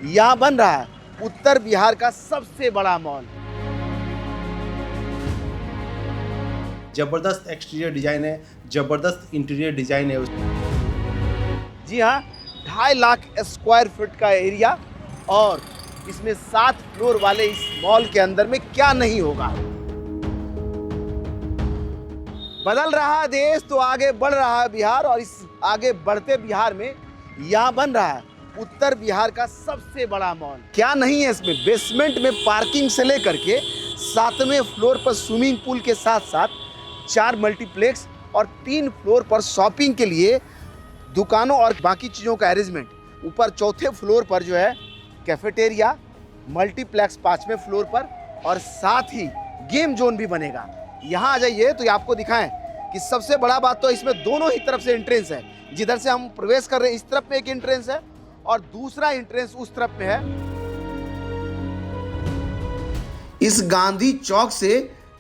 यहाँ बन रहा है उत्तर बिहार का सबसे बड़ा मॉल। जबरदस्त एक्सटीरियर डिजाइन है, जबरदस्त इंटीरियर डिजाइन है। जी हाँ, 2.5 लाख स्क्वायर फीट का एरिया और इसमें 7 फ्लोर वाले इस मॉल के अंदर में क्या नहीं होगा। बदल रहा है देश तो आगे बढ़ रहा है बिहार, और इस आगे बढ़ते बिहार में यहाँ बन रहा है उत्तर बिहार का सबसे बड़ा मॉल। क्या नहीं है इसमें, बेसमेंट में पार्किंग से लेकर के 7वें फ्लोर पर स्विमिंग पूल के साथ साथ 4 मल्टीप्लेक्स और 3 फ्लोर पर शॉपिंग के लिए दुकानों और बाकी चीज़ों का अरेंजमेंट। ऊपर 4थे फ्लोर पर जो है कैफेटेरिया, मल्टीप्लेक्स 5वें फ्लोर पर, और साथ ही गेम जोन भी बनेगा। यहाँ आ जाइए तो ये आपको दिखाएं कि सबसे बड़ा बात तो इसमें दोनों ही तरफ से एंट्रेंस है। जिधर से हम प्रवेश कर रहे हैं इस तरफ में एक एंट्रेंस है और दूसरा एंट्रेंस उस तरफ में है। इस गांधी चौक से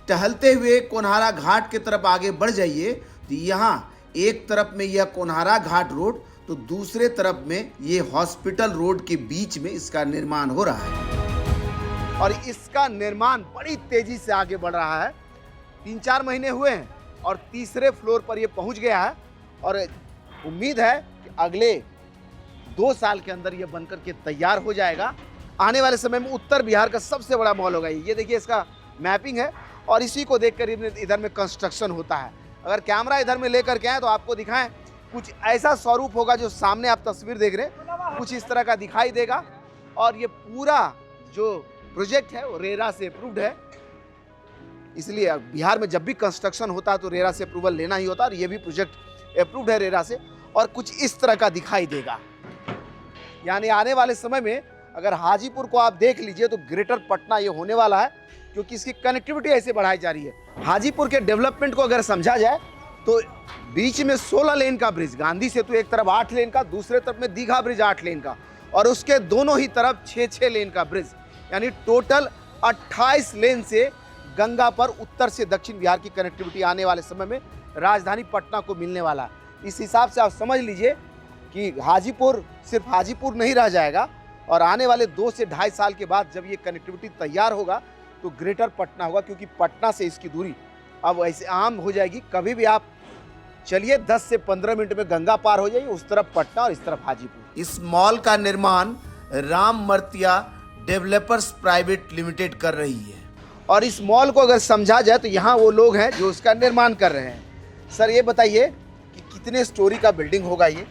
टहलते हुए कोनहारा घाट की तरफ आगे बढ़ जाइए तो यहाँ एक तरफ में यह कोनहारा घाट रोड तो दूसरे तरफ में ये हॉस्पिटल रोड के बीच में इसका निर्माण हो रहा है, और इसका निर्माण बड़ी तेजी से आगे बढ़ रहा है। 3-4 महीने हुए हैं और 3रे फ्लोर पर ये पहुंच गया है, और उम्मीद है कि अगले 2 साल के अंदर ये बनकर के तैयार हो जाएगा। आने वाले समय में उत्तर बिहार का सबसे बड़ा मॉल होगा। ये देखिए इसका मैपिंग है, और इसी को देखकर इधर में कंस्ट्रक्शन होता है। अगर कैमरा इधर में लेकर के आए तो आपको दिखाएं, कुछ ऐसा स्वरूप होगा जो सामने आप तस्वीर देख रहे हैं, कुछ इस तरह का दिखाई देगा। और ये पूरा जो प्रोजेक्ट है वो रेरा से अप्रूव्ड है, इसलिए बिहार में जब भी कंस्ट्रक्शन होता है तो रेरा से अप्रूवल लेना ही होता है, और ये भी प्रोजेक्ट अप्रूव्ड है रेरा से। और कुछ इस तरह का दिखाई देगा। यानी आने वाले समय में अगर हाजीपुर को आप देख लीजिए तो ग्रेटर पटना ये होने वाला है, क्योंकि इसकी कनेक्टिविटी ऐसे बढ़ाई जा रही है। हाजीपुर के डेवलपमेंट को अगर समझा जाए तो बीच में 16 लेन का ब्रिज, गांधी सेतु एक तरफ 8 लेन का, दूसरे तरफ में दीघा ब्रिज 8 लेन का, और उसके दोनों ही तरफ 6-6 लेन का ब्रिज, यानी टोटल 28 लेन से गंगा पर उत्तर से दक्षिण बिहार की कनेक्टिविटी आने वाले समय में राजधानी पटना को मिलने वाला है। इस हिसाब से आप समझ लीजिए कि हाजीपुर सिर्फ हाजीपुर नहीं रह जाएगा, और आने वाले 2 से 2.5 साल के बाद जब ये कनेक्टिविटी तैयार होगा तो ग्रेटर पटना होगा, क्योंकि पटना से इसकी दूरी अब ऐसे आम हो जाएगी। कभी भी आप चलिए 10 से 15 मिनट में गंगा पार हो जाएगी, उस तरफ पटना और इस तरफ हाजीपुर। इस मॉल का निर्माण राम मर्तिया डेवलपर्स प्राइवेट लिमिटेड कर रही है, और इस मॉल को अगर समझा जाए तो यहाँ वो लोग हैं जो इसका निर्माण कर रहे हैं। सर ये बताइए कि कितने स्टोरी का बिल्डिंग होगा, ये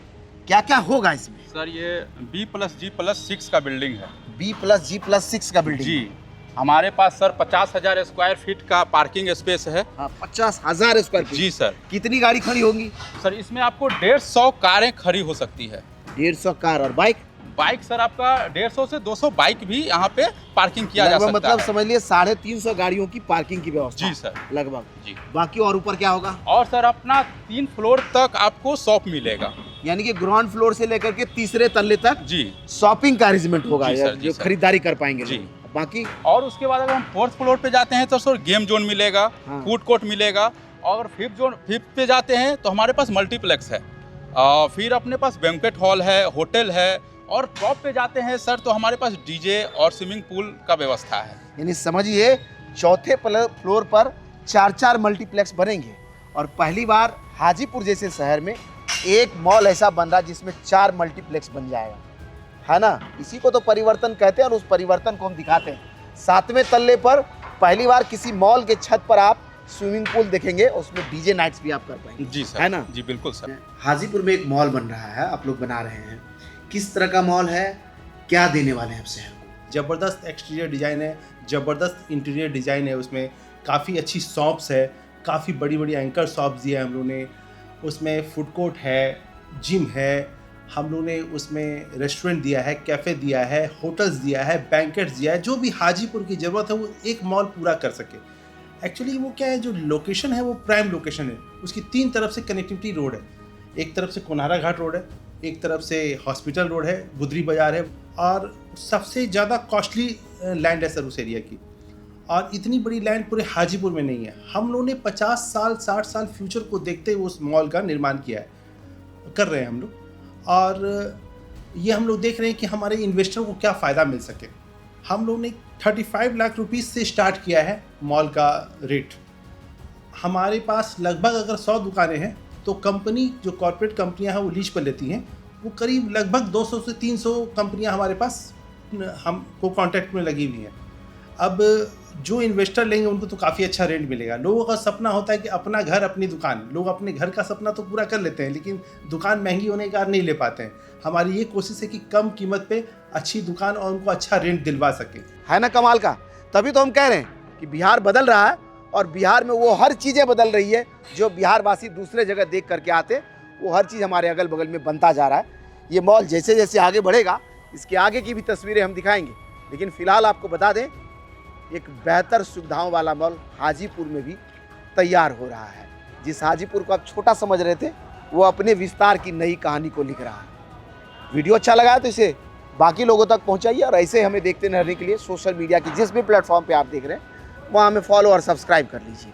क्या क्या होगा इसमें? सर ये B+G+6 का बिल्डिंग है। B+G+6 का बिल्डिंग जी, हमारे पास सर 50,000 स्क्वायर फीट का पार्किंग स्पेस है। 50,000 स्क्वायर फीट। जी सर। कितनी गाड़ी खड़ी होंगी? सर इसमें आपको 150 कारें खड़ी हो सकती है। 150 कार, और बाइक सर आपका 150 से 200 बाइक भी यहाँ पे पार्किंग किया जा सकता मतलब है। समझ लिए 350 गाड़ियों की पार्किंग की व्यवस्था। जी सर, लगभग। जी। बाकी और ऊपर क्या होगा? और सर अपना 3 फ्लोर तक आपको शॉप मिलेगा, यानी कि ग्राउंड फ्लोर से लेकर के 3रे तल्ले तक जी शॉपिंग का अरेंजमेंट होगा, जी सर, जी जो सर। खरीदारी कर पाएंगे जी। लोग। बाकी और उसके बाद अगर हम 4th फ्लोर पे जाते हैं तो सर गेम जोन मिलेगा, फूड कोर्ट मिलेगा। और 5th पे जाते हैं तो हमारे पास मल्टीप्लेक्स है, फिर अपने पास बैंक्वेट हॉल है, होटल है, और टॉप पे जाते हैं सर तो हमारे पास डीजे और स्विमिंग पूल का व्यवस्था है। यानी समझिए 4थे फ्लोर पर 4-4 मल्टीप्लेक्स बनेंगे, और पहली बार हाजीपुर जैसे शहर में एक मॉल ऐसा बन रहा है जिसमें 4 मल्टीप्लेक्स बन जाएगा, है ना? इसी को तो परिवर्तन कहते हैं, और उस परिवर्तन को हम दिखाते हैं। 7वें तल्ले पर पहली बार किसी मॉल के छत पर आप स्विमिंग पूल देखेंगे, उसमें डीजे नाइट्स भी आप कर पाएंगे। जी सर, है ना? जी बिल्कुल सर। हाजीपुर में एक मॉल बन रहा है, आप लोग बना रहे हैं, किस तरह का मॉल है, क्या देने वाले हैं आप शहर को? जबरदस्त एक्सटीरियर डिजाइन है, जबरदस्त इंटीरियर डिजाइन है। उसमें काफ़ी अच्छी शॉप्स है, काफ़ी बड़ी बड़ी एंकर शॉप्स दिए हैं हम लोगों ने। उसमें फूड कोर्ट है, जिम है, हम लोगों ने उसमें रेस्टोरेंट दिया है, कैफ़े दिया है, होटल्स दिया है, बैंकेट्स दिया है। जो भी हाजीपुर की ज़रूरत है वो एक मॉल पूरा कर सके। एक्चुअली वो क्या है, जो लोकेशन है वो प्राइम लोकेशन है। उसकी 3 तरफ से कनेक्टिविटी रोड है, एक तरफ से कोनहारा घाट रोड है, एक तरफ से हॉस्पिटल रोड है, गुदरी बाजार है, और सबसे ज़्यादा कॉस्टली लैंड है सर उस एरिया की। और इतनी बड़ी लैंड पूरे हाजीपुर में नहीं है। हम लोगों ने 50 साल 60 साल फ्यूचर को देखते हुए उस मॉल का निर्माण किया है, कर रहे हैं हम लोग। और ये हम लोग देख रहे हैं कि हमारे इन्वेस्टर को क्या फ़ायदा मिल सके। हम लोग ने 35 लाख रुपीस से स्टार्ट किया है मॉल का रेट। हमारे पास लगभग अगर 100 दुकानें हैं तो कंपनी जो कॉर्पोरेट कंपनियां हैं वो लीज पर लेती हैं, वो करीब लगभग 200 से 300 कंपनियां हमारे पास हमको कॉन्टैक्ट में लगी हुई हैं। अब जो इन्वेस्टर लेंगे उनको तो काफ़ी अच्छा रेंट मिलेगा। लोगों का सपना होता है कि अपना घर अपनी दुकान, लोग अपने घर का सपना तो पूरा कर लेते हैं लेकिन दुकान महंगी होने के कारण नहीं ले पाते हैं। हमारी ये कोशिश है कि कम कीमत पे अच्छी दुकान और उनको अच्छा रेंट दिलवा सके। है ना कमाल का। तभी तो हम कह रहे हैं कि बिहार बदल रहा है और बिहार में वो हर चीज़ें बदल रही है जो बिहारवासी दूसरे जगह देख करके आते, वो हर चीज़ हमारे अगल बगल में बनता जा रहा है। ये मॉल जैसे जैसे आगे बढ़ेगा इसके आगे की भी तस्वीरें हम दिखाएंगे, लेकिन फ़िलहाल आपको बता दें एक बेहतर सुविधाओं वाला मॉल हाजीपुर में भी तैयार हो रहा है। जिस हाजीपुर को आप छोटा समझ रहे थे वो अपने विस्तार की नई कहानी को लिख रहा है। वीडियो अच्छा लगा तो इसे बाकी लोगों तक पहुंचाइए और ऐसे हमें देखते रहने के लिए सोशल मीडिया की जिस भी प्लेटफॉर्म पे आप देख रहे हैं वहाँ हमें फॉलो और सब्सक्राइब कर लीजिए।